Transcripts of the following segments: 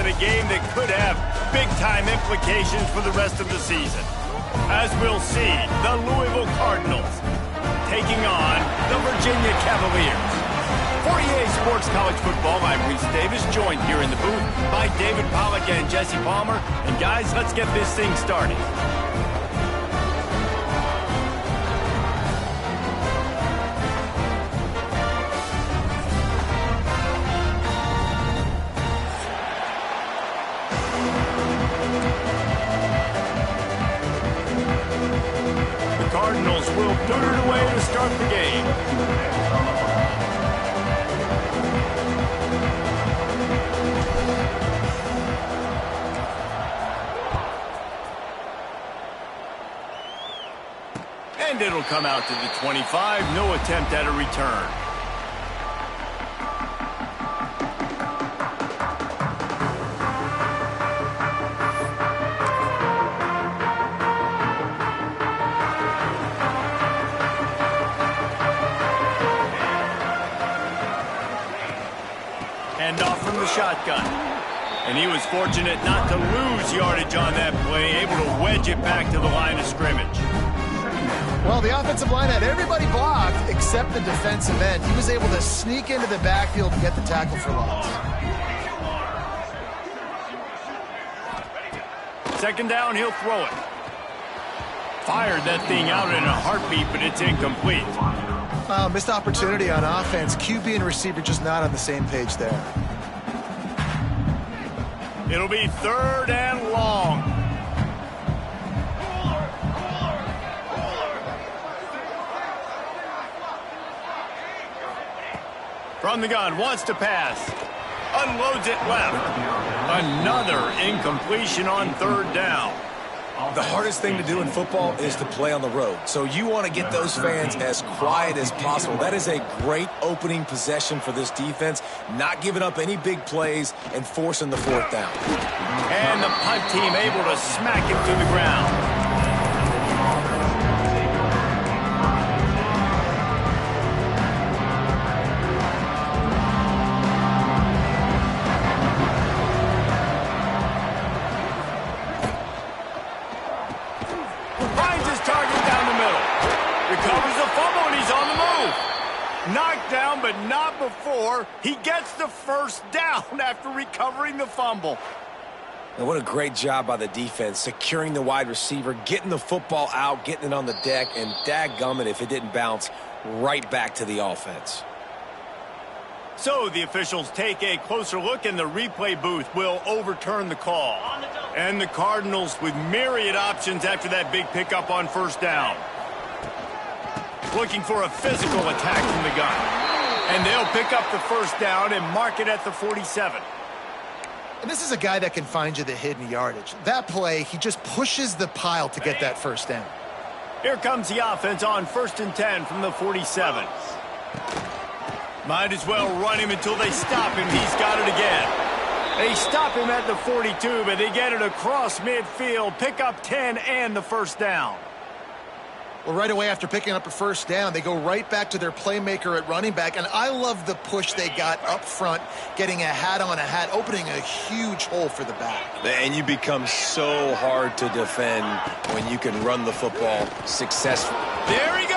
in a game that could have big-time implications for the rest of the season. As we'll see, the Louisville Cardinals taking on the Virginia Cavaliers. For EA Sports College Football, I'm Reese Davis, joined here in the booth by David Pollack and Jesse Palmer. And guys, let's get this thing started. The Cardinals will put it away to start the game. And it'll come out to the 25. No attempt at a return. And off from the shotgun. And he was fortunate not to lose yardage on that play, able to wedge it back to the line of scrimmage. Well, the offensive line had everybody blocked except the defensive end. He was able to sneak into the backfield and get the tackle for loss. Second down, he'll throw it. Fired that thing out in a heartbeat, but it's incomplete. Missed opportunity on offense. QB and receiver just not on the same page there. It'll be third and long. From the gun, wants to pass. Unloads it left. Another incompletion on third down. The hardest thing to do in football is to play on the road. So you want to get those fans as quiet as possible. That is a great opening possession for this defense. Not giving up any big plays and forcing the fourth down. And the punt team able to smack him to the ground. Knocked down, but not before he gets the first down after recovering the fumble. And what a great job by the defense, securing the wide receiver, getting the football out, getting it on the deck, and dadgummit if it didn't bounce right back to the offense. So the officials take a closer look, and the replay booth will overturn the call. And the Cardinals with myriad options after that big pickup on first down. Looking for a physical attack from the gun. And they'll pick up the first down and mark it at the 47. And this is a guy that can find you the hidden yardage. That play, he just pushes the pile to get that first down. Here comes the offense on 1st and 10 from the 47. Might as well run him until they stop him. He's got it again. They stop him at the 42, but they get it across midfield. Pick up 10 and the first down. Well, right away after picking up a first down, they go right back to their playmaker at running back. And I love the push they got up front, getting a hat on a hat, opening a huge hole for the back. And you become so hard to defend when you can run the football successfully. There he goes.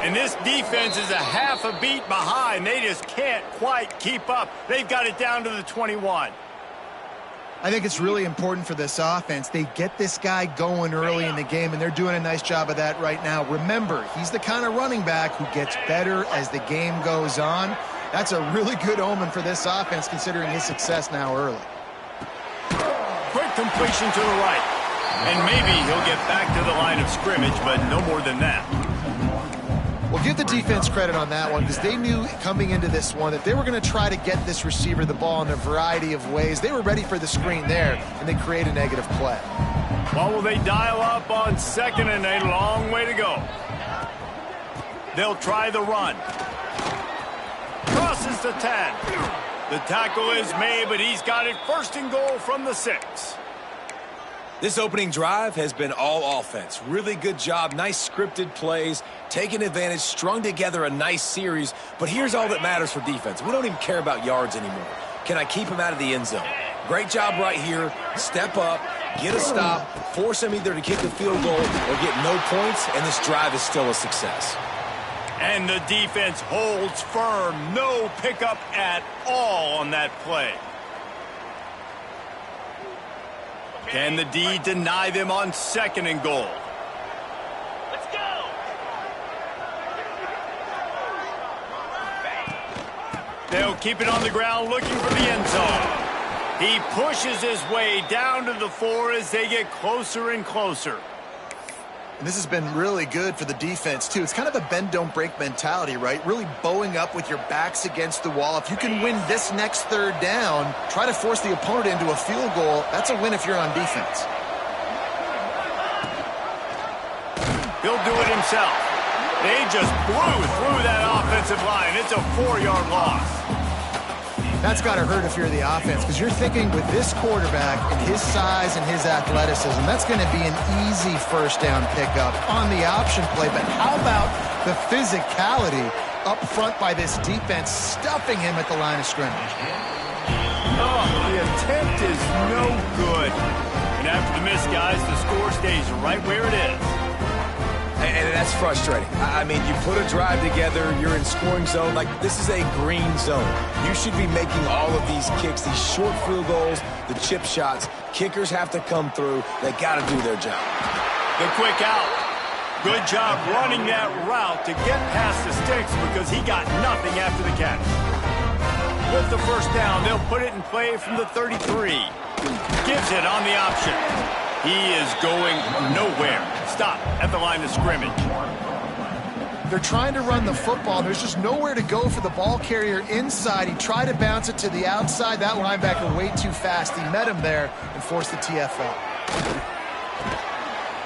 And this defense is a half a beat behind. They just can't quite keep up. They've got it down to the 21. I think it's really important for this offense. They get this guy going early in the game, and they're doing a nice job of that right now. Remember, he's the kind of running back who gets better as the game goes on. That's a really good omen for this offense, considering his success now early. Quick completion to the right. And maybe he'll get back to the line of scrimmage, but no more than that. Well, give the defense credit on that one, because they knew coming into this one that they were going to try to get this receiver the ball in a variety of ways. They were ready for the screen there, and they create a negative play. Well, will they dial up on 2nd and a long way to go? They'll try the run. Crosses the 10. The tackle is made, but he's got it 1st and goal from the 6. This opening drive has been all offense. Really good job, nice scripted plays, taking advantage, strung together a nice series. But here's all that matters for defense. We don't even care about yards anymore. Can I keep him out of the end zone? Great job right here. Step up, get a stop, force him either to kick a field goal or get no points, and this drive is still a success. And the defense holds firm. No pickup at all on that play. Can the D deny them on 2nd and goal? Let's go! They'll keep it on the ground looking for the end zone. He pushes his way down to the 4 as they get closer and closer. And this has been really good for the defense, too. It's kind of a bend-don't-break mentality, right? Really bowing up with your backs against the wall. If you can win this next 3rd down, try to force the opponent into a field goal. That's a win if you're on defense. He'll do it himself. They just blew through that offensive line. It's a 4-yard loss. That's got to hurt if you're the offense, because you're thinking with this quarterback and his size and his athleticism, that's going to be an easy 1st down pickup on the option play. But how about the physicality up front by this defense, stuffing him at the line of scrimmage? Oh, the attempt is no good. And after the miss, guys, the score stays right where it is. And that's frustrating. I mean, you put a drive together, you're in scoring zone. Like, this is a green zone. You should be making all of these kicks, these short field goals, the chip shots. Kickers have to come through. They got to do their job. The quick out. Good job running that route to get past the sticks because he got nothing after the catch. With the 1st down, they'll put it in play from the 33. Gives it on the option. He is going nowhere. Stop at the line of scrimmage. They're trying to run the football. There's just nowhere to go for the ball carrier inside. He tried to bounce it to the outside. That linebacker way too fast. He met him there and forced the TFL.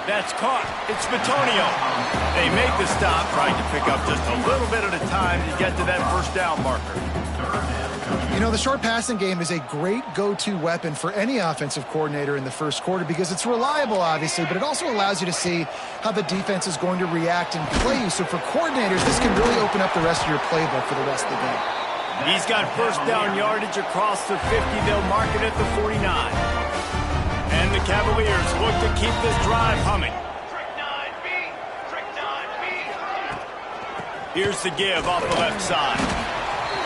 That's caught. It's Bitonio. They make the stop, trying to pick up just a little bit at a time to get to that 1st down marker. You know, the short passing game is a great go-to weapon for any offensive coordinator in the 1st quarter because it's reliable, obviously, but it also allows you to see how the defense is going to react and play you. So for coordinators, this can really open up the rest of your playbook for the rest of the game. He's got 1st down yardage across the 50. They'll mark it at the 49. And the Cavaliers look to keep this drive humming. Here's the give off the left side.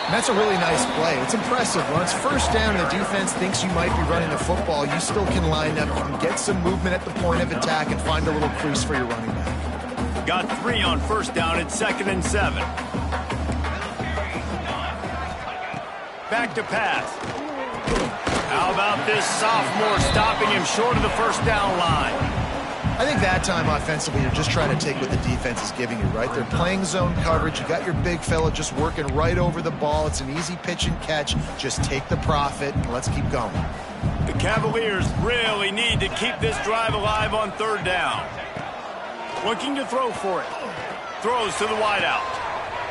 And that's a really nice play. It's impressive. When it's 1st down and the defense thinks you might be running the football, you still can line up and get some movement at the point of attack and find a little crease for your running back. Got 3 on 1st down at 2nd and 7. Back to pass. How about this sophomore stopping him short of the 1st down line? I think that time offensively, you're just trying to take what the defense is giving you, right? They're playing zone coverage. You got your big fella just working right over the ball. It's an easy pitch and catch. Just take the profit and let's keep going. The Cavaliers really need to keep this drive alive on 3rd down. Looking to throw for it. Throws to the wideout.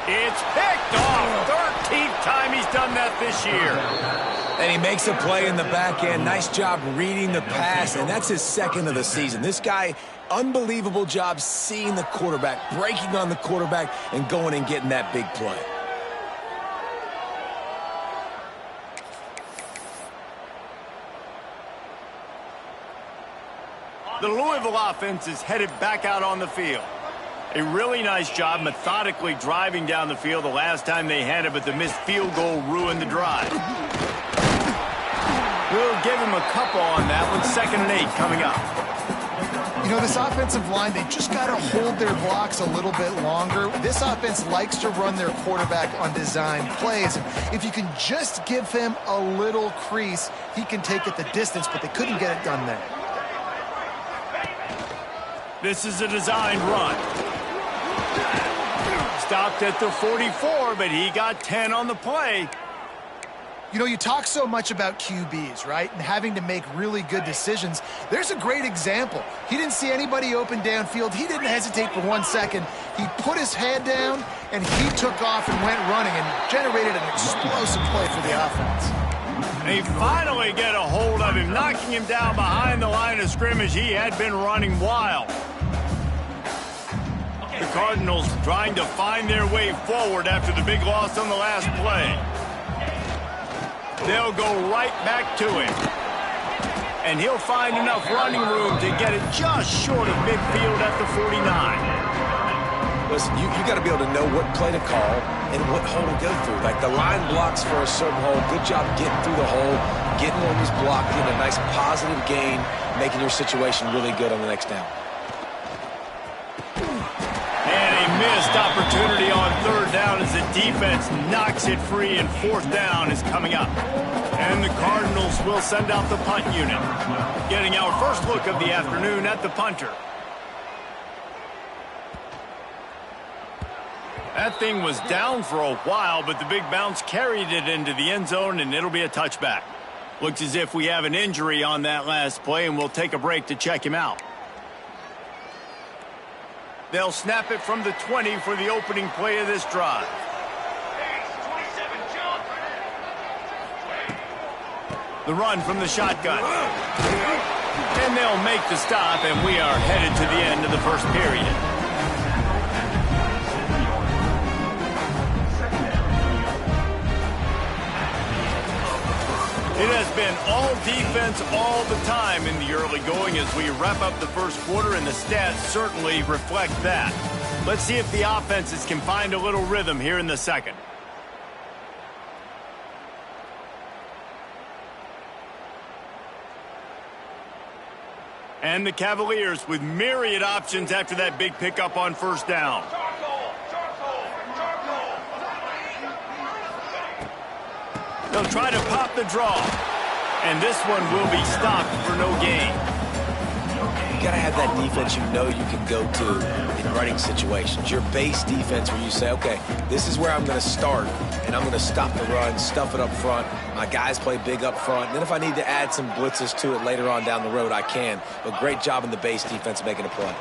It's picked off. 13th time he's done that this year. And he makes a play in the back end. Nice job reading the pass, and that's his 2nd of the season. This guy, unbelievable job seeing the quarterback, breaking on the quarterback, and going and getting that big play. The Louisville offense is headed back out on the field. A really nice job methodically driving down the field the last time they had it, but the missed field goal ruined the drive. We'll give him a couple on that one. 2nd and 8 coming up. You know, this offensive line, they just got to hold their blocks a little bit longer. This offense likes to run their quarterback on design plays. If you can just give him a little crease, he can take it the distance, but they couldn't get it done there. This is a designed run. Stopped at the 44, but he got 10 on the play. You know, you talk so much about QBs, right, and having to make really good decisions. There's a great example. He didn't see anybody open downfield. He didn't hesitate for 1 second. He put his head down, and he took off and went running and generated an explosive play for the offense. They finally get a hold of him, knocking him down behind the line of scrimmage. He had been running wild. The Cardinals trying to find their way forward after the big loss on the last play. They'll go right back to him. And he'll find enough running room to get it just short of midfield at the 49. Listen, you got to be able to know what play to call and what hole to go through. Like the line blocks for a certain hole. Good job getting through the hole, getting what was blocked, getting a nice positive gain, making your situation really good on the next down. And a missed opportunity on third down as the defense knocks it free, and fourth down is coming up. And the Cardinals will send out the punt unit. Getting our first look of the afternoon at the punter. That thing was down for a while, but the big bounce carried it into the end zone, and it'll be a touchback. Looks as if we have an injury on that last play, and we'll take a break to check him out. They'll snap it from the 20 for the opening play of this drive. The run from the shotgun. And they'll make the stop, and we are headed to the end of the first period. It has been all defense all the time in the early going as we wrap up the first quarter, and the stats certainly reflect that. Let's see if the offenses can find a little rhythm here in the second. And the Cavaliers with myriad options after that big pickup on first down. They'll try to pop the draw. And this one will be stopped for no gain. You got to have that defense you know you can go to in running situations. Your base defense where you say, okay, this is where I'm going to start, and I'm going to stop the run, stuff it up front. My guys play big up front. And then if I need to add some blitzes to it later on down the road, I can. But great job in the base defense making a play.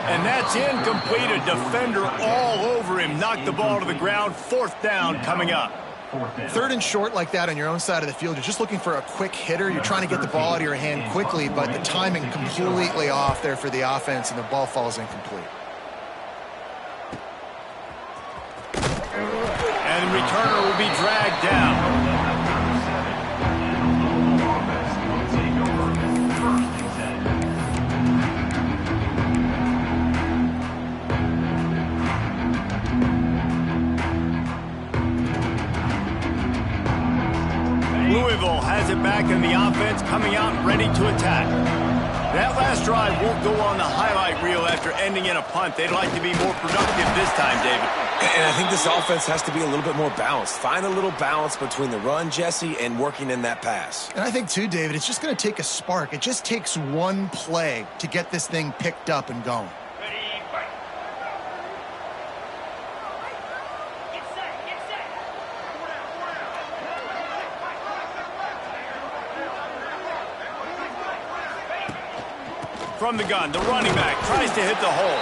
And that's incomplete. A defender all over him. Knocked the ball to the ground. Fourth down coming up. Third and short like that on your own side of the field, you're just looking for a quick hitter. You're trying to get the ball out of your hand quickly, but the timing completely off there for the offense, and the ball falls incomplete. And the returner will be dragged down. Louisville has it back, and the offense coming out ready to attack. That last drive won't go on the highlight reel after ending in a punt. They'd like to be more productive this time, David. And I think this offense has to be a little bit more balanced. Find a little balance between the run, Jesse, and working in that pass. And I think, too, David, it's just going to take a spark. It just takes one play to get this thing picked up and going. From the gun, the running back tries to hit the hole.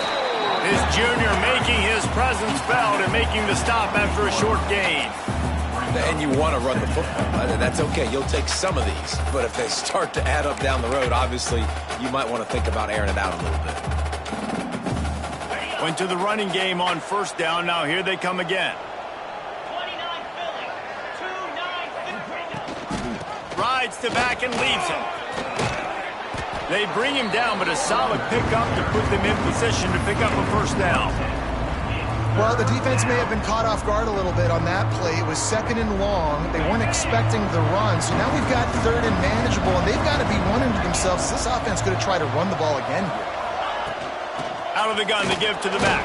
His junior making his presence felt and making the stop after a short gain. And you want to run the football. That's okay. You'll take some of these. But if they start to add up down the road, obviously, you might want to think about airing it out a little bit. Went to the running game on first down. Now here they come again. Rides to back and leaves him. They bring him down, but a solid pickup to put them in position to pick up a first down. Well, the defense may have been caught off guard a little bit on that play. It was second and long. They weren't expecting the run. So now we've got third and manageable, and they've got to be wondering to themselves, is this offense going to try to run the ball again here? Out of the gun to give to the back.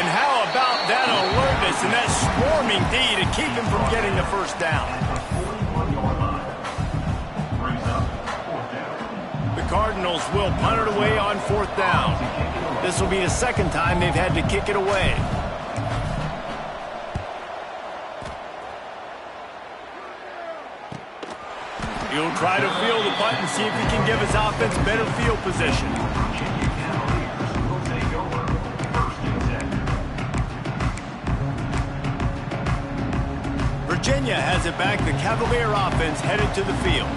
And how about that alertness and that swarming D to keep him from getting the first down? Cardinals will punt it away on fourth down. This will be the second time they've had to kick it away. He'll try to field the punt and see if he can give his offense better field position. Virginia has it back. The Cavalier offense headed to the field.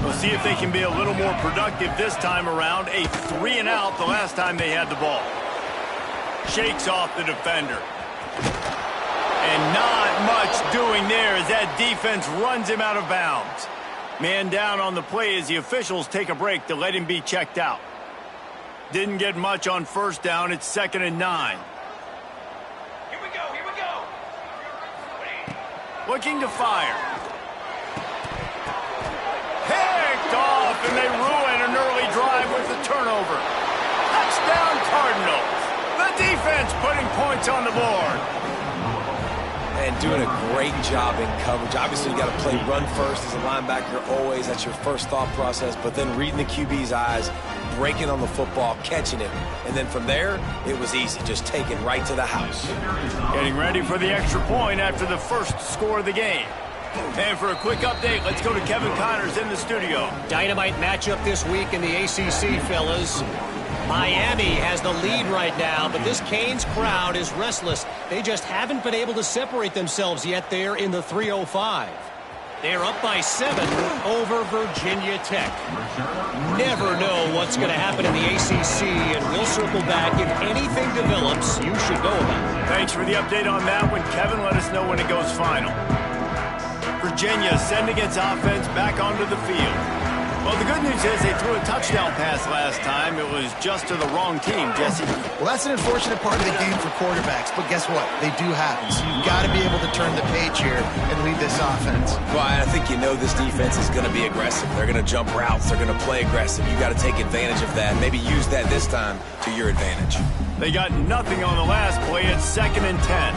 We'll see if they can be a little more productive this time around. A 3-and-out the last time they had the ball. Shakes off the defender. A And not much doing there as that defense runs him out of bounds. Man down on the play as the officials take a break to let him be checked out. Didn't get much on first down. It's 2nd and 9. Here we go, here we go. Looking to fire. Picked off, and they ruin an early drive with the turnover. Touchdown Cardinals. The defense putting points on the board. And doing a great job in coverage. Obviously, you got to play run first as a linebacker always. That's your first thought process. But then reading the QB's eyes, breaking on the football, catching it. And then from there, it was easy. Just taken right to the house. Getting ready for the extra point after the first score of the game. And for a quick update, let's go to Kevin Connors in the studio. Dynamite matchup this week in the ACC, fellas. Miami has the lead right now, but this Canes crowd is restless. They just haven't been able to separate themselves yet there in the 305. They're up by 7 over Virginia Tech. Never know what's going to happen in the ACC, and we'll circle back. If anything develops, you should know about it. Thanks for the update on that one, Kevin. Let us know when it goes final. Virginia sending its offense back onto the field. Well, the good news is they threw a touchdown pass last time. It was just to the wrong team, Jesse. Well, that's an unfortunate part of the game for quarterbacks, but guess what? They do happen. So you've got to be able to turn the page here and lead this offense. Well, I think you know this defense is going to be aggressive. They're going to jump routes. They're going to play aggressive. You got to take advantage of that. Maybe use that this time to your advantage. They got nothing on the last play. It's 2nd and 10.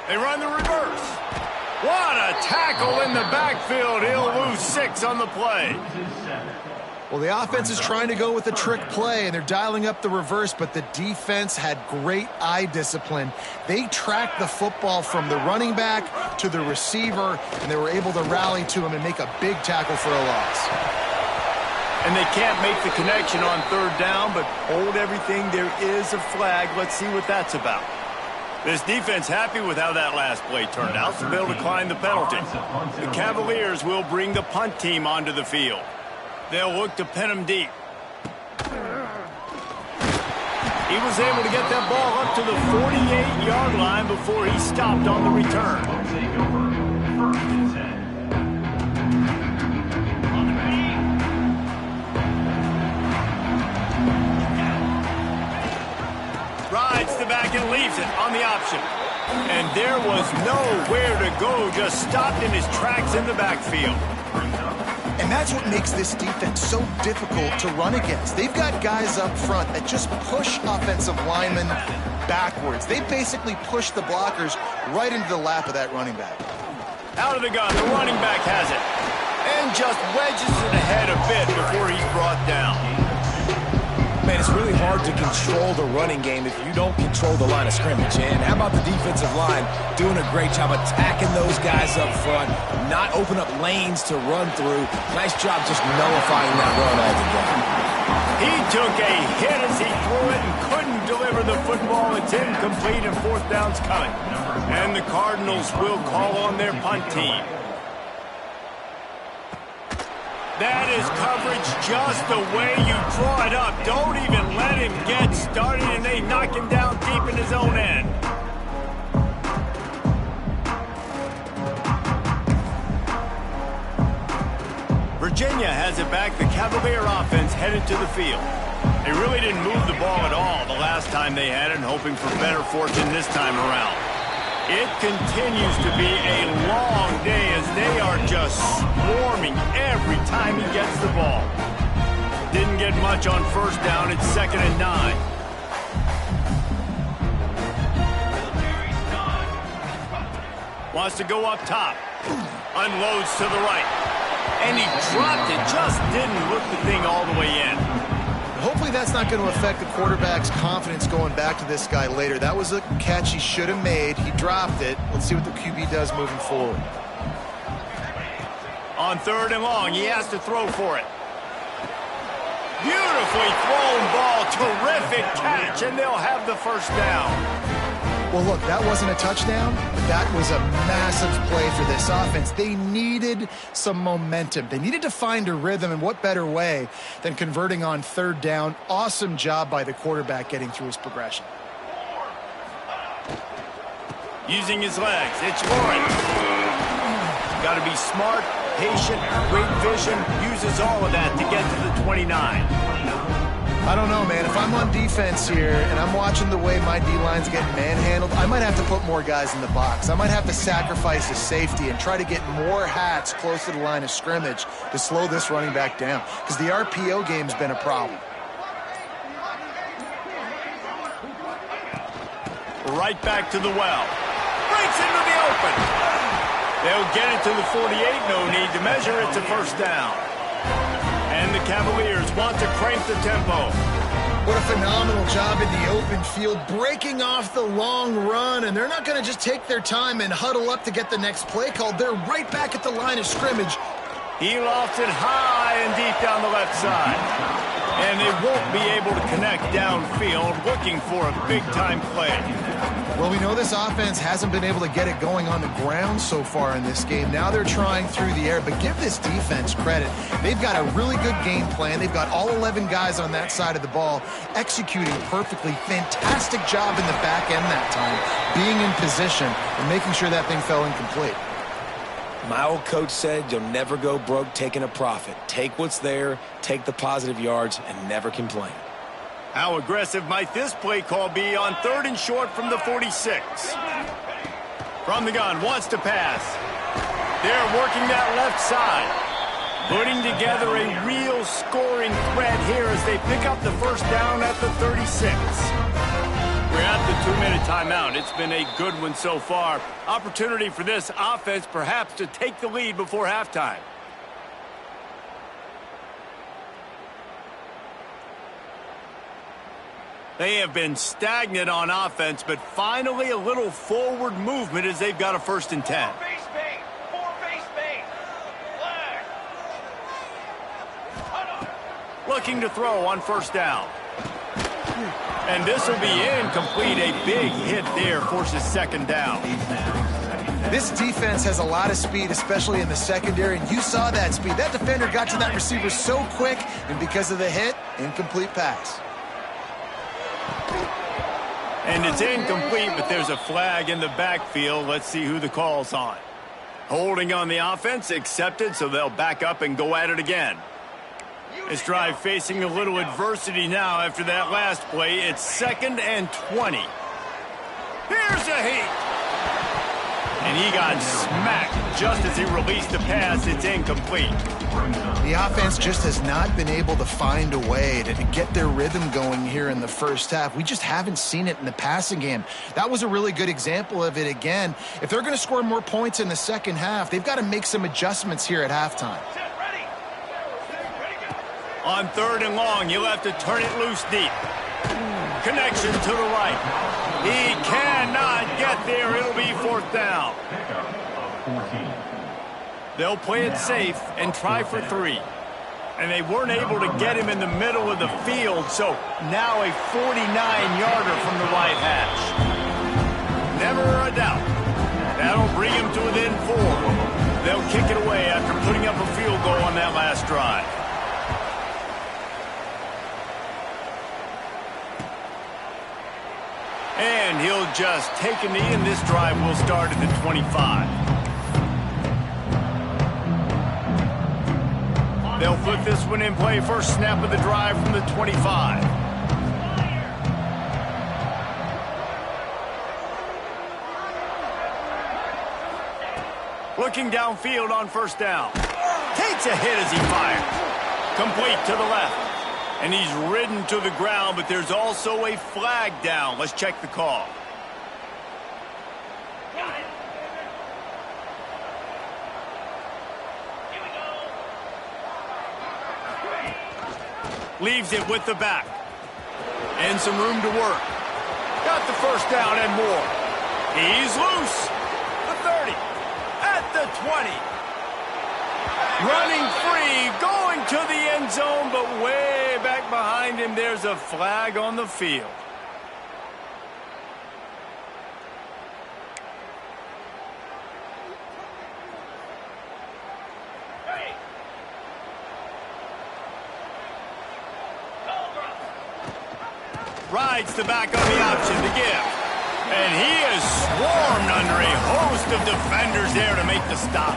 They run the reverse. What a tackle in the backfield. He'll lose 6 on the play. Well, the offense is trying to go with a trick play, and they're dialing up the reverse, but the defense had great eye discipline. They tracked the football from the running back to the receiver, and they were able to rally to him and make a big tackle for a loss. And they can't make the connection on 3rd down, but hold everything. There is a flag. Let's see what that's about. This defense happy with how that last play turned out, so they'll decline the penalty. The Cavaliers will bring the punt team onto the field. They'll look to pin him deep. He was able to get that ball up to the 48-yard line before he stopped on the return. Rides the back and leaves it on the option. And there was nowhere to go, just stopped in his tracks in the backfield. And that's what makes this defense so difficult to run against. They've got guys up front that just push offensive linemen backwards. They basically push the blockers right into the lap of that running back. Out of the gun, the running back has it. And just wedges it ahead a bit before he's brought down. Man, it's really hard to control the running game if you don't control the line of scrimmage. And how about the defensive line doing a great job attacking those guys up front, not open up lanes to run through. Nice job just nullifying that run altogether. He took a hit as he threw it and couldn't deliver the football. It's incomplete and 4th down's coming. And the Cardinals will call on their punt team. That is coverage just the way you draw it up. Don't even let him get started, and they knock him down deep in his own end. Virginia has it back. The Cavalier offense headed to the field. They really didn't move the ball at all the last time they had it, and hoping for better fortune this time around. It continues to be a long day as they are just swarming every time he gets the ball. Didn't get much on 1st down. It's 2nd and 9. Wants to go up top. Unloads to the right. And he dropped it. Just didn't look the thing all the way in. Hopefully that's not going to affect the quarterback's confidence going back to this guy later. That was a catch he should have made. He dropped it. Let's see what the QB does moving forward. On 3rd and long, he has to throw for it. Beautifully thrown ball. Terrific catch, and they'll have the 1st down. Well, look, that wasn't a touchdown, but that was a massive play for this offense. They needed some momentum. They needed to find a rhythm, and what better way than converting on 3rd down. Awesome job by the quarterback getting through his progression. Using his legs, it's Lawrence. Got to be smart, patient, great vision, uses all of that to get to the 29. I don't know, man. If I'm on defense here and I'm watching the way my D-line's getting manhandled, I might have to put more guys in the box. I might have to sacrifice his safety and try to get more hats close to the line of scrimmage to slow this running back down, because the RPO game's been a problem. Right back to the well. Breaks into the open. They'll get it to the 48. No need to measure. It's a first down. And the Cavaliers want to crank the tempo. What a phenomenal job in the open field, breaking off the long run, and they're not going to just take their time and huddle up to get the next play called. They're right back at the line of scrimmage. He lofts it high and deep down the left side. And they won't be able to connect downfield, looking for a big-time play. Well, we know this offense hasn't been able to get it going on the ground so far in this game. Now they're trying through the air, but give this defense credit. They've got a really good game plan. They've got all 11 guys on that side of the ball executing perfectly. Fantastic job in the back end that time, being in position and making sure that thing fell incomplete. My old coach said you'll never go broke taking a profit. Take what's there, take the positive yards, and never complain. How aggressive might this play call be on 3rd and short from the 46? From the gun, wants to pass. They're working that left side. Putting together a real scoring threat here as they pick up the first down at the 36. We're at the 2-minute timeout. It's been a good one so far. Opportunity for this offense perhaps to take the lead before halftime. They have been stagnant on offense, but finally a little forward movement as they've got a 1st and 10. Looking to throw on 1st down. And this will be incomplete. A big hit there forces 2nd down. This defense has a lot of speed, especially in the secondary, and you saw that speed. That defender got to that receiver so quick, and because of the hit, incomplete pass. And it's incomplete, but there's a flag in the backfield. Let's see who the call's on. Holding on the offense, accepted, so they'll back up and go at it again. This drive facing a little adversity now after that last play. It's 2nd and 20. Here's a heat. And he got smacked just as he released the pass. It's incomplete. The offense just has not been able to find a way to get their rhythm going here in the first half. We just haven't seen it in the passing game. That was a really good example of it again. If they're going to score more points in the second half, they've got to make some adjustments here at halftime. On 3rd and long, you'll have to turn it loose deep. Connection to the right. He cannot get there. It'll be 4th down. They'll play it safe and try for 3. And they weren't able to get him in the middle of the field, so now a 49-yarder from the right hash. Never a doubt. That'll bring him to within 4. They'll kick it away after putting up a field goal on that last drive. And he'll just take a knee, and this drive will start at the 25. They'll put this one in play. First snap of the drive from the 25. Looking downfield on 1st down. Takes a hit as he fires. Complete to the left. And he's ridden to the ground, but there's also a flag down. Let's check the call. Leaves it with the back. And some room to work. Got the 1st down and more. He's loose. The 30. At the 20. Running free, going to the end zone, but way back behind him, there's a flag on the field. Rides the back on the option to give. And he is swarmed defenders there to make the stop.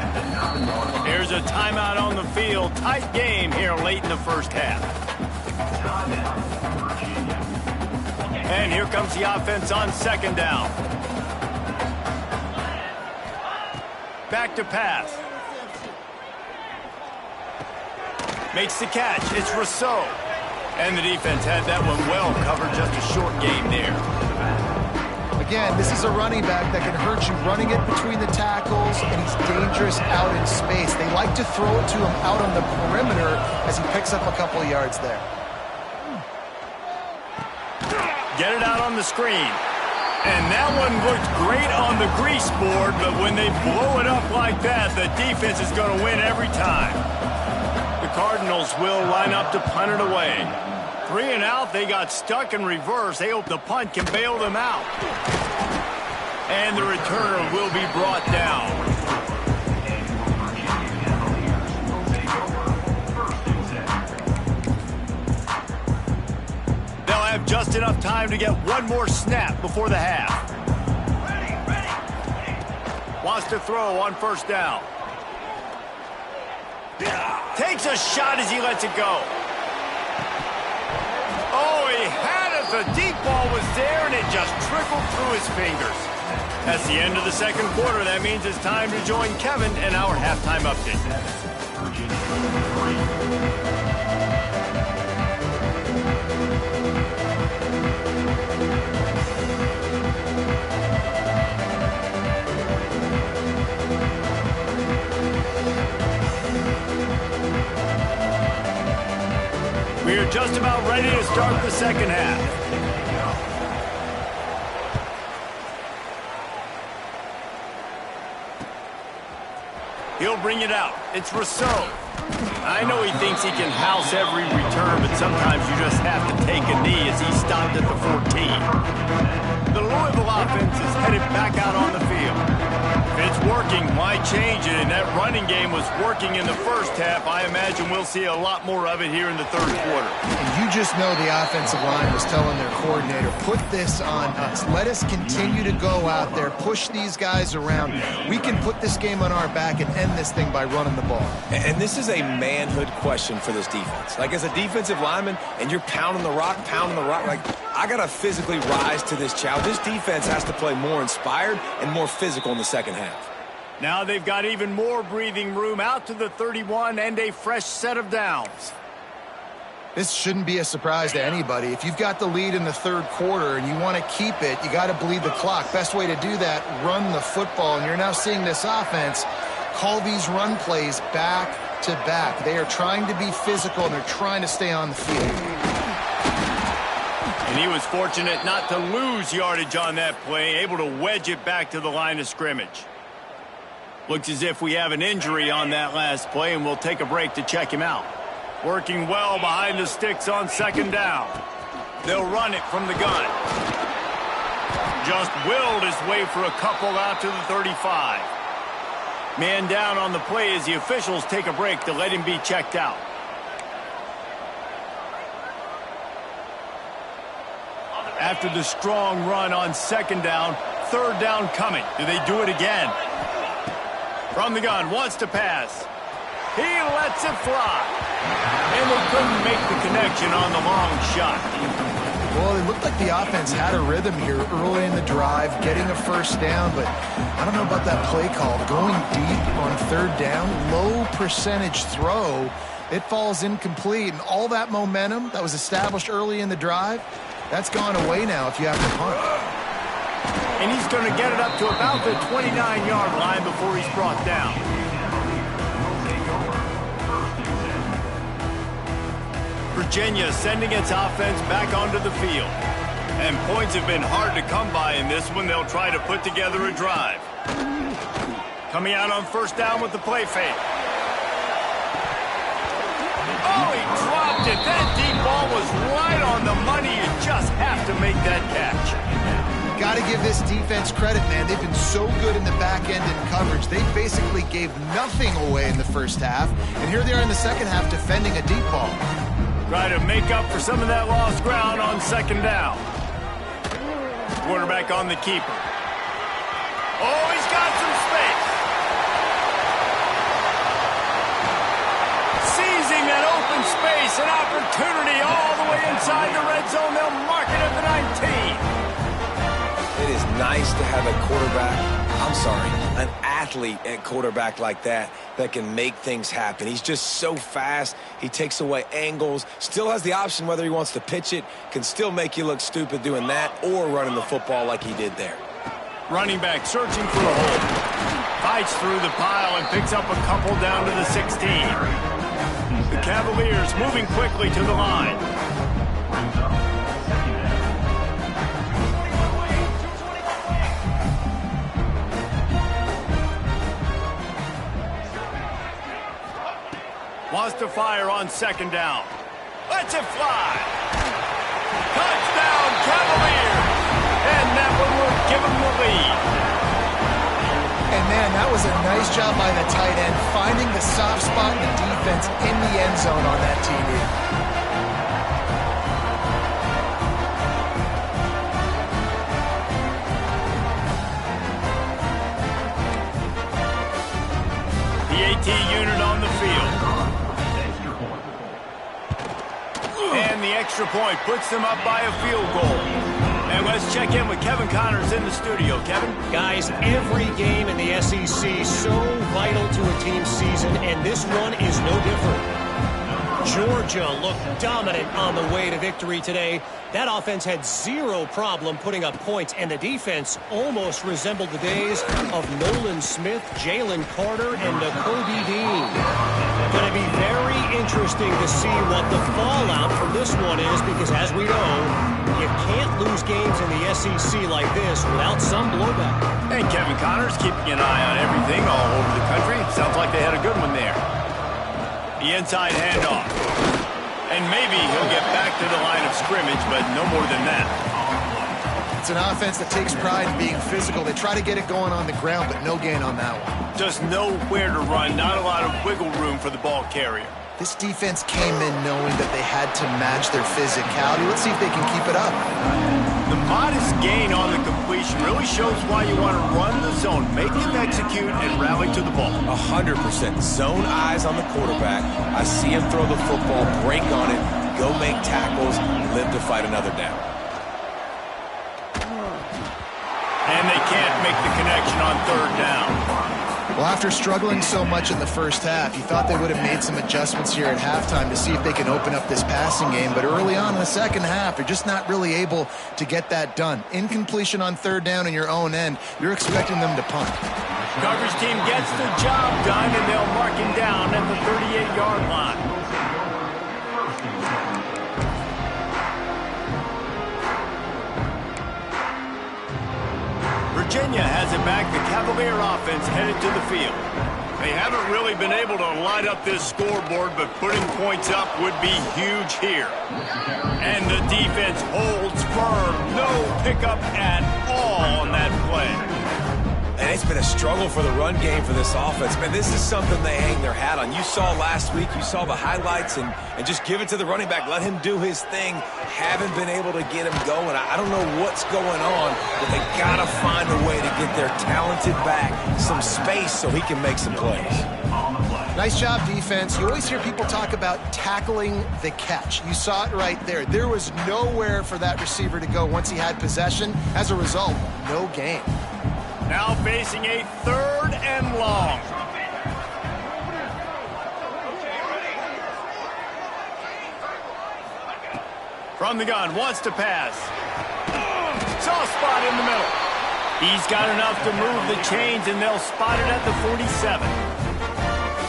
Here's a timeout on the field. Tight game here late in the first half. And here comes the offense on second down. Back to pass. Makes the catch. It's Rousseau. And the defense had that one well covered. Just a short game there. Again, this is a running back that can hurt you running it between the tackles, and he's dangerous out in space. They like to throw it to him out on the perimeter as he picks up a couple of yards there. Get it out on the screen. And that one looked great on the grease board, but when they blow it up like that, the defense is going to win every time. The Cardinals will line up to punt it away. 3 and out, they got stuck in reverse. They hope the punt can bail them out. And the returner will be brought down. They'll have just enough time to get one more snap before the half. Wants to throw on first down. Takes a shot as he lets it go. Oh, he had it. The deep ball was there, and it just trickled through his fingers. That's the end of the second quarter. That means it's time to join Kevin and our halftime update. We are just about ready to start the second half. He'll bring it out. It's Rousseau. I know he thinks he can house every return, but sometimes you just have to take a knee as he stopped at the 14. The Louisville offense is headed back out on the field. If it's working, why change it? And that running game was working in the first half. I imagine we'll see a lot more of it here in the third quarter. And you just know the offensive line was telling their coordinator, put this on us. Let us continue to go out there, push these guys around. We can put this game on our back and end this thing by running the ball. And this is a manhood question for this defense. Like, as a defensive lineman, and you're pounding the rock, like, I got to physically rise to this challenge. This defense has to play more inspired and more physical in the second half. Now they've got even more breathing room out to the 31 and a fresh set of downs. This shouldn't be a surprise to anybody. If you've got the lead in the third quarter and you want to keep it, you got to bleed the clock. Best way to do that, run the football. And you're now seeing this offense call these run plays back to back. They are trying to be physical, and they're trying to stay on the field. And he was fortunate not to lose yardage on that play, able to wedge it back to the line of scrimmage. Looks as if we have an injury on that last play, and we'll take a break to check him out. Working well behind the sticks on second down. They'll run it from the gun. Just willed his way for a couple out to the 35. Man down on the play as the officials take a break to let him be checked out. After the strong run on second down, third down coming. Do they do it again? From the gun, wants to pass. He lets it fly. And they couldn't make the connection on the long shot. Well, it looked like the offense had a rhythm here early in the drive, getting a first down, but I don't know about that play call. Going deep on third down, low percentage throw, it falls incomplete. And all that momentum that was established early in the drive, that's gone away now if you have to punt. And he's going to get it up to about the 29-yard line before he's brought down. Virginia sending its offense back onto the field. And points have been hard to come by in this one. They'll try to put together a drive. Coming out on first down with the play fake. Oh, he dropped it. That deep ball was right on the money. You just have to make that catch. Got to give this defense credit, man. They've been so good in the back end in coverage. They basically gave nothing away in the first half. And here they are in the second half defending a deep ball. Try to make up for some of that lost ground on second down. Quarterback on the keeper. Oh, he's got some space. This an opportunity all the way inside the red zone. They'll mark it at the 19. It is nice to have an athlete at quarterback like that can make things happen. He's just so fast. He takes away angles, still has the option whether he wants to pitch it, can still make you look stupid doing that or running the football like he did there. Running back searching for a hole. Fights through the pile and picks up a couple down to the 16. The Cavaliers moving quickly to the line. Wants to fire on second down. Lets it fly. Touchdown, Cavaliers. And that one will give them the lead. And, man, that was a nice job by the tight end, finding the soft spot in the defense in the end zone on that TD. The AT unit on the field. And the extra point puts them up by a field goal. And let's check in with Kevin Connors in the studio. Kevin? Guys, every game in the SEC so vital to a team's season, and this one is no different. Georgia looked dominant on the way to victory today. That offense had zero problem putting up points, and the defense almost resembled the days of Nolan Smith, Jalen Carter, and Kobe Dean. Going to be very interesting to see what the fallout from this one is, because as we know, you can't lose games in the SEC like this without some blowback. And Kevin Connors keeping an eye on everything all over the country. Sounds like they had a good one there. The inside handoff. And maybe he'll get back to the line of scrimmage, but no more than that. It's an offense that takes pride in being physical. They try to get it going on the ground, but no gain on that one. Just nowhere to run, not a lot of wiggle room for the ball carrier. This defense came in knowing that they had to match their physicality. Let's see if they can keep it up. The modest gain on the completion really shows why you want to run the zone, make him execute, and rally to the ball. 100%. Zone eyes on the quarterback. I see him throw the football, break on it, go make tackles, live to fight another down. And they can't make the connection on third down. Well, after struggling so much in the first half, you thought they would have made some adjustments here at halftime to see if they can open up this passing game. But early on in the second half, they're just not really able to get that done. Incompletion on third down in your own end, you're expecting them to punt. Coverage team gets the job done, and they'll mark him down at the 38-yard line. Virginia has it back. The Cavalier offense headed to the field. They haven't really been able to light up this scoreboard, but putting points up would be huge here. And the defense holds firm. No pickup at all on that play. And it's been a struggle for the run game for this offense. Man, this is something they hang their hat on. You saw last week, you saw the highlights, and just give it to the running back. Let him do his thing. Haven't been able to get him going. I don't know what's going on, but they got to find a way to get their talented back some space so he can make some plays. Nice job, defense. You always hear people talk about tackling the catch. You saw it right there. There was nowhere for that receiver to go once he had possession. As a result, no gain. Now facing a third and long. From the gun, wants to pass. Soft spot in the middle. He's got enough to move the chains, and they'll spot it at the 47.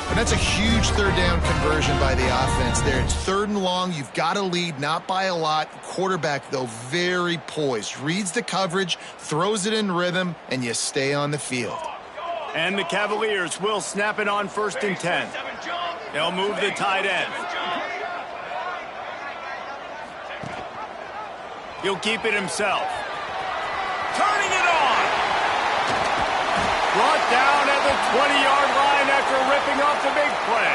And that's a huge third down conversion by the offense there. It's third and long. You've got to lead, not by a lot. Quarterback, though, very poised. Reads the coverage, throws it in rhythm, and you stay on the field. And the Cavaliers will snap it on 1st and 10. They'll move the tight end. He'll keep it himself. Turning it on. Brought down at the 20-yard line after ripping off the big play.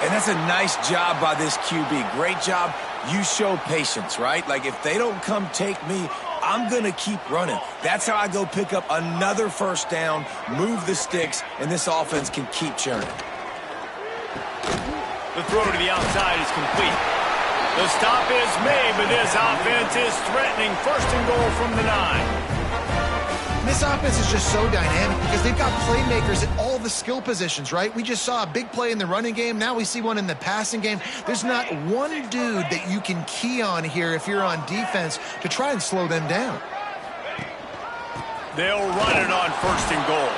And that's a nice job by this QB. Great job. You show patience, right? Like, if they don't come take me, I'm going to keep running. That's how I go pick up another first down, move the sticks, and this offense can keep churning. The throw to the outside is complete. The stop is made, but this offense is threatening. First and goal from the 9. This offense is just so dynamic because they've got playmakers at all the skill positions, right? We just saw a big play in the running game. Now we see one in the passing game. There's not one dude that you can key on here if you're on defense to try and slow them down. They'll run it on first and goal.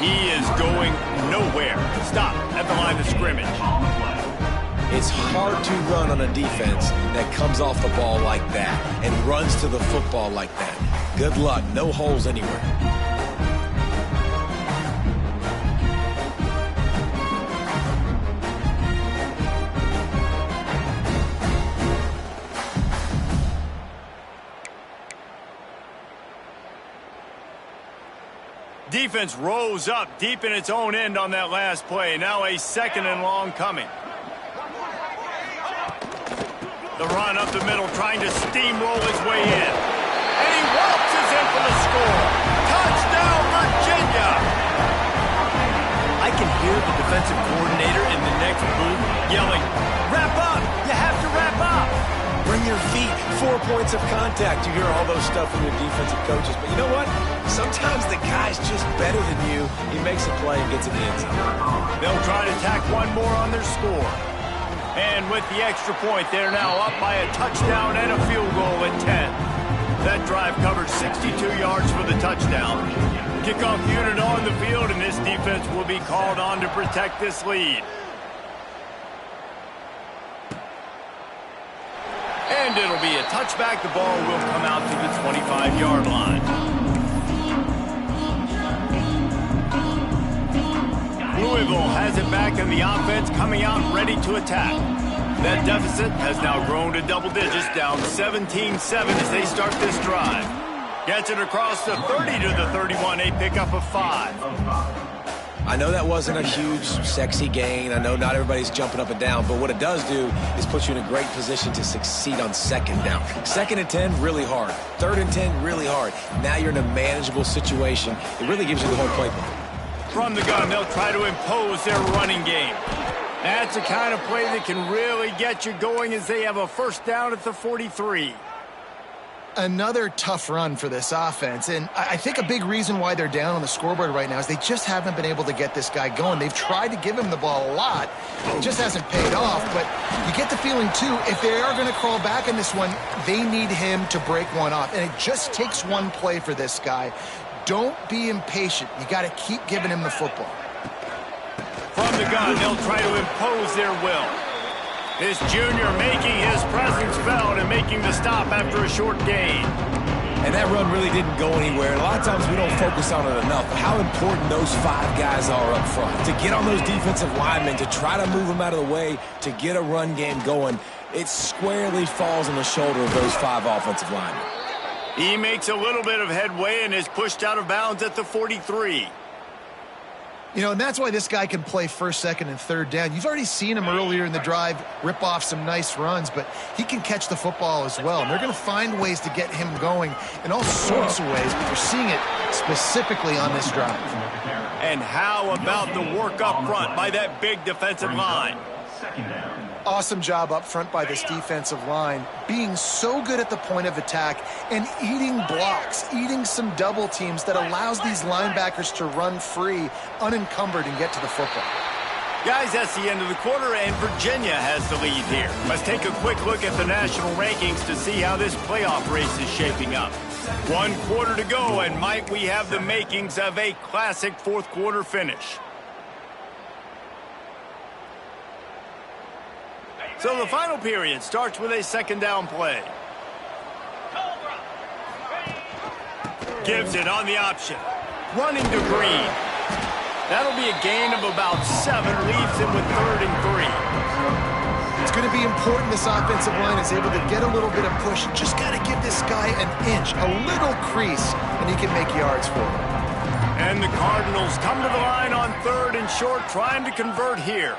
He is going nowhere. Stop at the line of scrimmage. It's hard to run on a defense that comes off the ball like that and runs to the football like that. Good luck. No holes anywhere. Defense rose up deep in its own end on that last play. Now a second and long coming. The run up the middle, trying to steamroll his way in. And he waltzes in for the score. Touchdown, Virginia! I can hear the defensive coordinator in the next booth yelling, "Wrap up! You have to wrap up!" Bring your feet. 4 points of contact. You hear all those stuff from your defensive coaches. But you know what? Sometimes the guy's just better than you. He makes a play and gets it in. They'll try to tack one more on their score. And with the extra point, they're now up by a touchdown and a field goal at 10. That drive covered 62 yards for the touchdown. Kickoff unit on the field, and this defense will be called on to protect this lead. And it'll be a touchback. The ball will come out to the 25-yard line. Louisville has it back in the offense, coming out ready to attack. That deficit has now grown to double digits, down 17-7 as they start this drive. Gets it across the 30 to the 31, a pickup of 5. I know that wasn't a huge, sexy gain. I know not everybody's jumping up and down, but what it does do is put you in a great position to succeed on second down. Second and 10, really hard. Third and 10, really hard. Now you're in a manageable situation. It really gives you the whole playbook. From the gun, they'll try to impose their running game. That's the kind of play that can really get you going as they have a first down at the 43. Another tough run for this offense, and I think a big reason why they're down on the scoreboard right now is they just haven't been able to get this guy going. They've tried to give him the ball a lot. It just hasn't paid off, but you get the feeling, too, if they are going to crawl back in this one, they need him to break one off, and it just takes one play for this guy. Don't be impatient. You got to keep giving him the football. From the gun, they'll try to impose their will. This junior making his presence felt and making the stop after a short gain. And that run really didn't go anywhere. A lot of times we don't focus on it enough. How important those 5 guys are up front. To get on those defensive linemen, to try to move them out of the way, to get a run game going, it squarely falls on the shoulder of those 5 offensive linemen. He makes a little bit of headway and is pushed out of bounds at the 43. You know, and that's why this guy can play first, second, and third down. You've already seen him earlier in the drive rip off some nice runs, but he can catch the football as well. And they're going to find ways to get him going in all sorts of ways, but you're seeing it specifically on this drive. And how about the work up front by that big defensive line? Awesome job up front by this defensive line, being so good at the point of attack and eating blocks, eating some double teams that allows these linebackers to run free, unencumbered, and get to the football. Guys, that's the end of the quarter, and Virginia has the lead here. Let's take a quick look at the national rankings to see how this playoff race is shaping up. 1 quarter to go, and might we have the makings of a classic fourth quarter finish. So the final period starts with a second down play. Gives it on the option. Running to Green. That'll be a gain of about 7. Leaves him with 3rd and 3. It's going to be important this offensive line is able to get a little bit of push. Just got to give this guy an inch, a little crease, and he can make yards for him. And the Cardinals come to the line on 3rd and short, trying to convert here.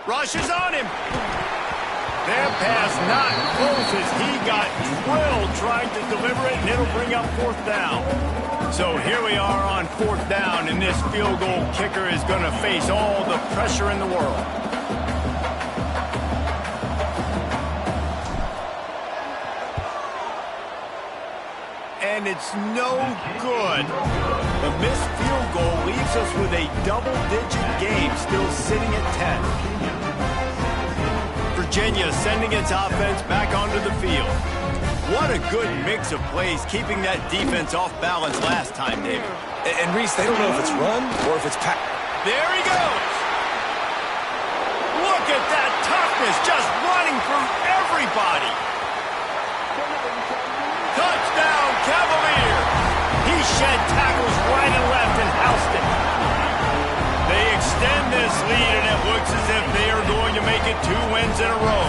Rushes on him. That pass not close as he got drilled trying to deliver it, and it'll bring up 4th down. So here we are on 4th down, and this field goal kicker is going to face all the pressure in the world. and it's no good. The missed field goal leaves us with a double-digit game still sitting at 10. Virginia sending its offense back onto the field. What a good mix of plays keeping that defense off balance last time, David. And Reese, they don't know if it's run or if it's pass. There he goes. Look at that toughness, just running through everybody. Touchdown, Cavaliers. He shed tackles right and left and housed it. They extend this lead, and it looks as if they are going to make it 2 wins in a row.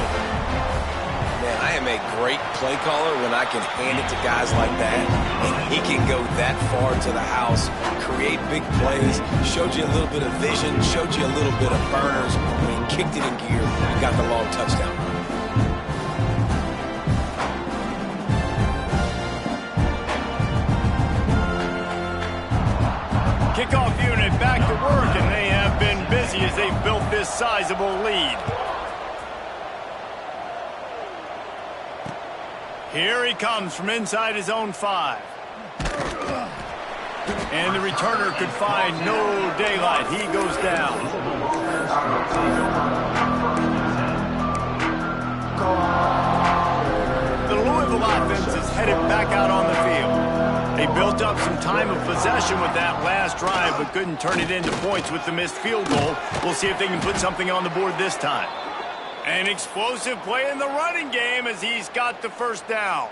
Man, I am a great play caller when I can hand it to guys like that, and he can go that far to the house, create big plays, showed you a little bit of vision, showed you a little bit of burners when he kicked it in gear and got the long touchdown. Kickoff unit back to work, and they have been busy as they've built this sizable lead. Here he comes from inside his own 5. And the returner could find no daylight. He goes down. The Louisville offense is headed back out on the field. They built up some time of possession with that last drive, but couldn't turn it into points with the missed field goal. We'll see if they can put something on the board this time. An explosive play in the running game as he's got the first down.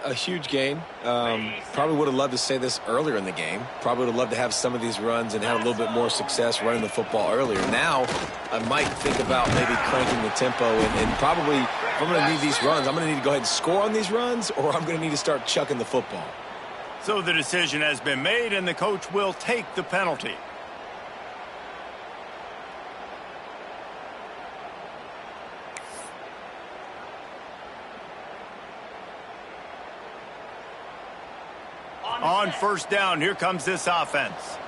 A huge gain. Probably would have loved to say this earlier in the game. Probably would have loved to have some of these runs and have a little bit more success running the football earlier. Now, I might think about maybe cranking the tempo and probably, if I'm going to need these runs, I'm going to need to go ahead and score on these runs, or I'm going to need to start chucking the football. So the decision has been made, and the coach will take the penalty. On first down, here comes this offense.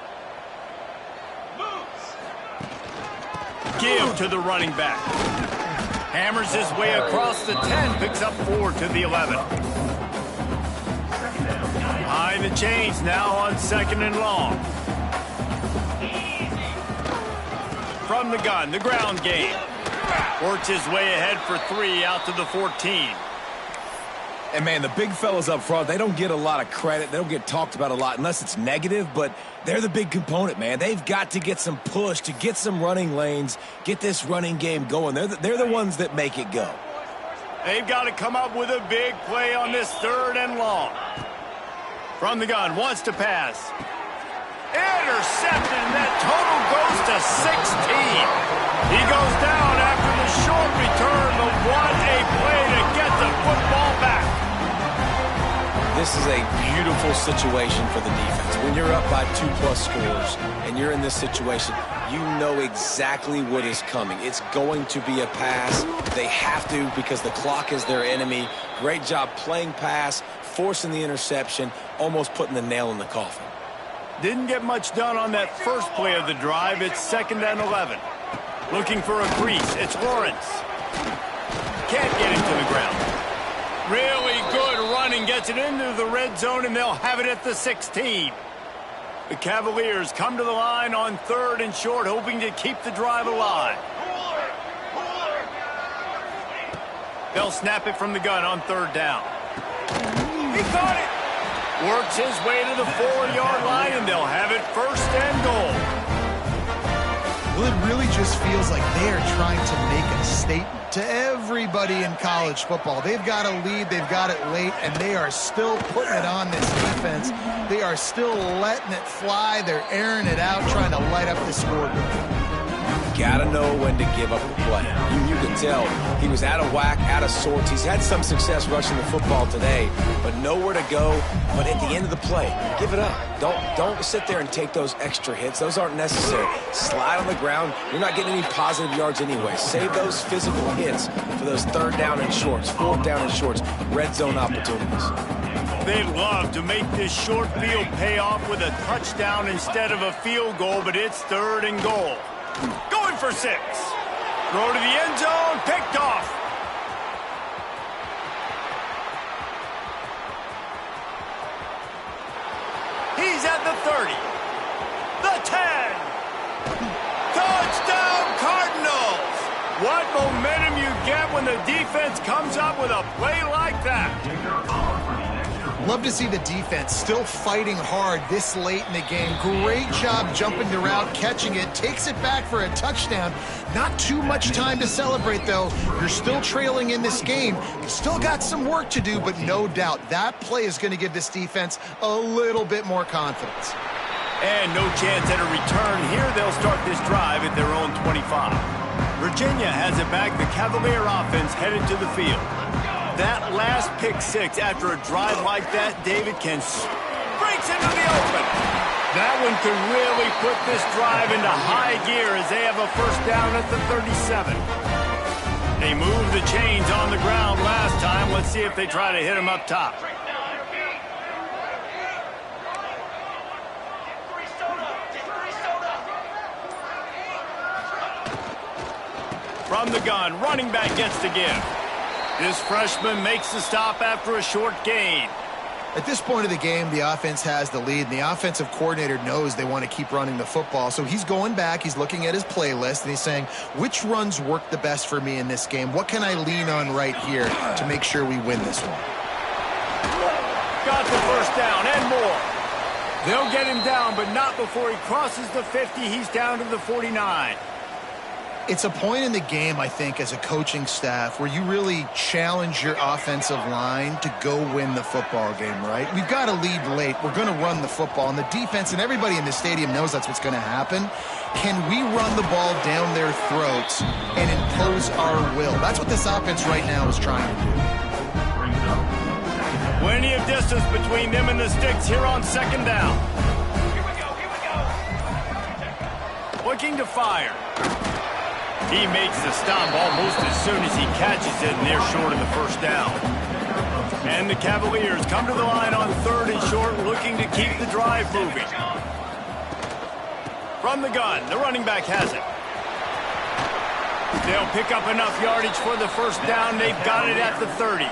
Give to the running back. Hammers his way across the 10, picks up 4 to the 11. Behind the chains now on 2nd and long. From the gun, the ground game. Works his way ahead for 3 out to the 14. And, man, the big fellas up front, they don't get a lot of credit. They don't get talked about a lot unless it's negative, but they're the big component, man. They've got to get some push, to get some running lanes, get this running game going. They're the ones that make it go. They've got to come up with a big play on this 3rd and long. From the gun, wants to pass. Intercepted, and that total goes to 16. He goes down after the short return, but what a play to get the football back. This is a beautiful situation for the defense. When you're up by 2+ scores and you're in this situation, you know exactly what is coming. It's going to be a pass. They have to because the clock is their enemy. Great job playing pass, forcing the interception, almost putting the nail in the coffin. Didn't get much done on that first play of the drive. It's 2nd and 11. Looking for a crease. It's Lawrence. Can't get him to the ground. Really good running. Gets it into the red zone, and they'll have it at the 16. The Cavaliers come to the line on 3rd and short, hoping to keep the drive alive. They'll snap it from the gun on 3rd down. He caught it. Works his way to the 4-yard line, and they'll have it 1st and goal. Well, it really just feels like they are trying to make a statement to everybody in college football. They've got a lead, they've got it late, and they are still putting it on this defense. They are still letting it fly. They're airing it out, trying to light up the scoreboard. Got to know when to give up a play. You can tell he was out of whack, out of sorts. He's had some success rushing the football today, but nowhere to go. But at the end of the play, give it up. Don't sit there and take those extra hits. Those aren't necessary. Slide on the ground. You're not getting any positive yards anyway. Save those physical hits for those 3rd down and shorts, 4th down and shorts, red zone opportunities. They'd love to make this short field pay off with a touchdown instead of a field goal, but it's 3rd and goal. Going for 6. Throw to the end zone, picked off. He's at the 30. The 10. Touchdown, Cardinals! What momentum you get when the defense comes up with a play like that. Love to see the defense still fighting hard this late in the game. Great job jumping the route, catching it, takes it back for a touchdown. Not too much time to celebrate, though. You're still trailing in this game. You still got some work to do, but no doubt that play is going to give this defense a little bit more confidence. And no chance at a return here. They'll start this drive at their own 25. Virginia has it back. The Cavalier offense headed to the field. That last pick six after a drive like that, David breaks into the open. That one could really put this drive into high gear as they have a first down at the 37. They moved the chains on the ground last time. Let's see if they try to hit him up top. From the gun, running back gets to give. This freshman makes the stop after a short gain. At this point of the game, the offense has the lead, and the offensive coordinator knows they want to keep running the football. So he's going back, he's looking at his playlist, and he's saying, which runs work the best for me in this game? What can I lean on right here to make sure we win this one? Got the first down and more. They'll get him down, but not before he crosses the 50. He's down to the 49. It's a point in the game, I think, as a coaching staff where you really challenge your offensive line to go win the football game, right? We've got a lead late. We're going to run the football, and the defense and everybody in the stadium knows that's what's going to happen. Can we run the ball down their throats and impose our will? That's what this offense right now is trying to do. Plenty of distance between them and the sticks here on second down. Here we go. Looking to fire. He makes the stop almost as soon as he catches it, and they're short of the first down. And the Cavaliers come to the line on third and short, looking to keep the drive moving. From the gun, the running back has it. They'll pick up enough yardage for the first down. They've got it at the 30.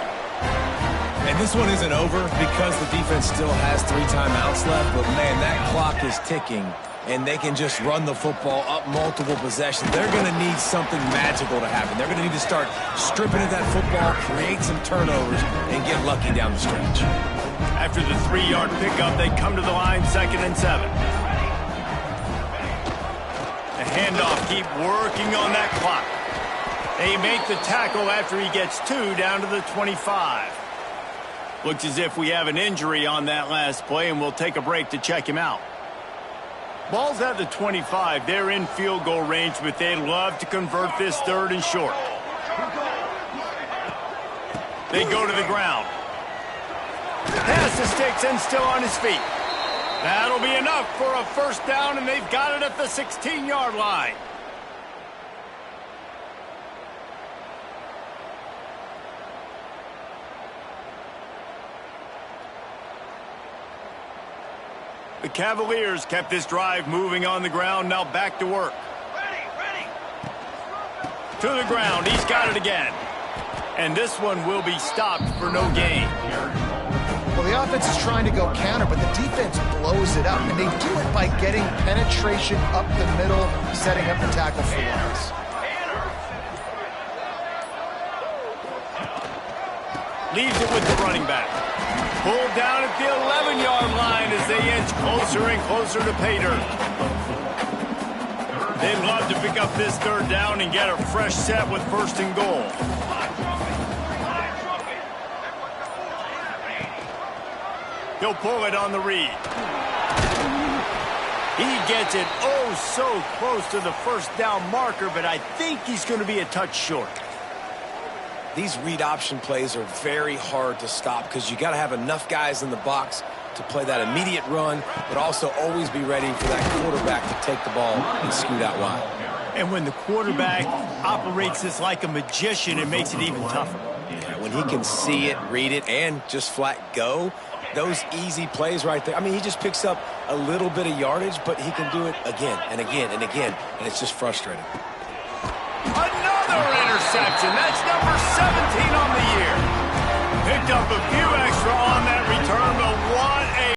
And this one isn't over because the defense still has 3 timeouts left, but man, that clock is ticking. And they can just run the football up multiple possessions. They're going to need something magical to happen. They're going to need to start stripping at that football, create some turnovers, and get lucky down the stretch. After the 3-yard pickup, they come to the line, 2nd and 7. The handoff, keep working on that clock. They make the tackle after he gets 2 down to the 25. Looks as if we have an injury on that last play, and we'll take a break to check him out. Ball's at the 25. They're in field goal range, but they'd love to convert this 3rd and short. They go to the ground. Pass the sticks and still on his feet. That'll be enough for a first down, and they've got it at the 16-yard line. The Cavaliers kept this drive moving on the ground. Now back to work. Ready. To the ground. He's got it again. And this one will be stopped for no gain. Well, the offense is trying to go counter, but the defense blows it up. And they do it by getting penetration up the middle, setting up the tackle for loss. Leaves it with the running back. Pulled down at the 11-yard line as they inch closer and closer to pay dirt. They'd love to pick up this 3rd down and get a fresh set with 1st and goal. He'll pull it on the read. He gets it oh so close to the first down marker, but I think he's going to be a touch short. These read option plays are very hard to stop because you got to have enough guys in the box to play that immediate run, but also always be ready for that quarterback to take the ball and scoot out wide. And when the quarterback operates this like a magician, it makes it even tougher. Yeah, when he can see it, read it, and just flat go, those easy plays right there. I mean, he just picks up a little bit of yardage, but he can do it again and again and again, and it's just frustrating. Another interception. That's number 17 on the year. Picked up a few